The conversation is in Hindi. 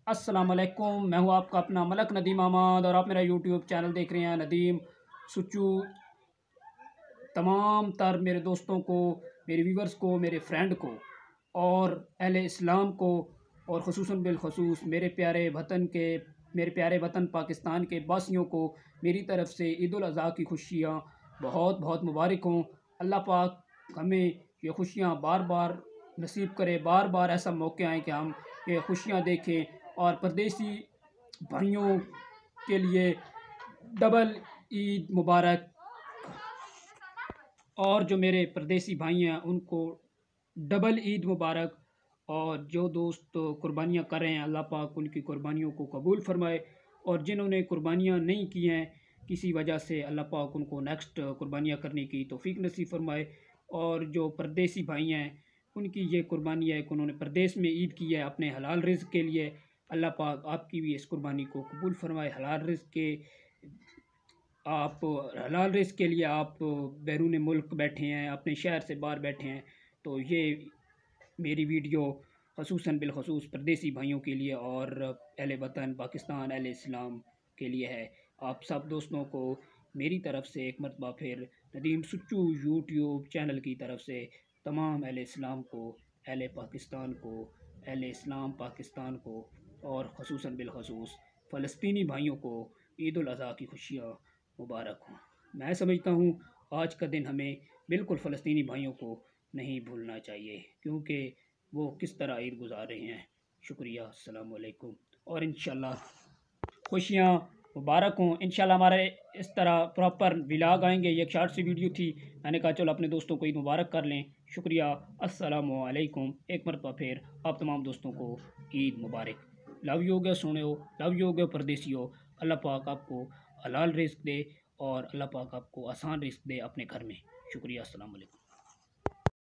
अस्सलाम वालेकुम। मैं हूं आपका अपना मलक नदीम अहमद और आप मेरा यूट्यूब चैनल देख रहे हैं नदीम सुच्चू। तमाम तर मेरे दोस्तों को, मेरे व्यूवर्स को, मेरे फ्रेंड को और अहले इस्लाम को और ख़ुसूसन बिलख़ुसूस मेरे प्यारे वतन पाकिस्तान के वासियों को मेरी तरफ़ से ईद उल अज़हा की खुशियाँ बहुत बहुत मुबारक हों। अल्लाह पाक हमें ये खुशियाँ बार बार नसीब करे, बार बार ऐसा मौका आए कि हम ये खुशियाँ देखें। और परदेसी भाइयों के लिए डबल ईद मुबारक। और जो मेरे परदेसी भाई हैं उनको डबल ईद मुबारक। और जो दोस्त कुर्बानियाँ कर रहे हैं, अल्लाह पाक उनकी कुर्बानियों को कबूल फ़रमाए। और जिन्होंने कुर्बानियाँ नहीं की हैं किसी वजह से, अल्लाह पाक उनको नेक्स्ट कुर्बानियाँ करने की तौफ़ीक नसीब फ़रमाए। और जो परदेसी भाई हैं उनकी ये कुर्बानी है कि उन्होंने परदेस में ईद की है अपने हलाल रिज़्क़ के लिए। अल्लाह पाक आपकी भी इस कुर्बानी को कबूल फ़रमाए। हलाल रिज़्क़ के लिए आप बैरून मुल्क बैठे हैं, अपने शहर से बाहर बैठे हैं, तो ये मेरी वीडियो ख़ुसूसन बिलख़ुसूस परदेसी भाइयों के लिए और अहले वतन पाकिस्तान, अहले इस्लाम के लिए है। आप सब दोस्तों को मेरी तरफ़ से एक मरतबा फिर नदीम सुच्चू यूट्यूब चैनल की तरफ़ से तमाम अहले इस्लाम को, अहले पाकिस्तान को, अहले इस्लाम पाकिस्तान को और ख़ुसूसन बिलख़ुसूस फ़लस्तीनी भाइयों को ईद उल अज़हा की खुशियाँ मुबारक हों। मैं समझता हूँ आज का दिन हमें बिल्कुल फ़लस्तीनी भाइयों को नहीं भूलना चाहिए, क्योंकि वो किस तरह ईद गुज़ार रहे हैं। शुक्रिया, अस्सलाम वालेकुम। और इंशाल्लाह खुशियाँ मुबारक हों। इंशाल्लाह हमारे इस तरह प्रॉपर व्लॉग आएंगे। ये एक शॉर्ट सी वीडियो थी, मैंने कहा चलो अपने दोस्तों को ईद मुबारक कर लें। शुक्रिया, अस्सलामु अलैकुम। एक मरतबा फिर आप तमाम दोस्तों को ईद मुबारक। लव यू हो गया सोने हो, लव यू हो गया परदेसी हो। अल्लाह पाक आपको हलाल रिज़्क़ दे और अल्लाह पाक आपको आसान रिज़्क़ दे अपने घर में। शुक्रिया, अस्सलाम वालेकुम।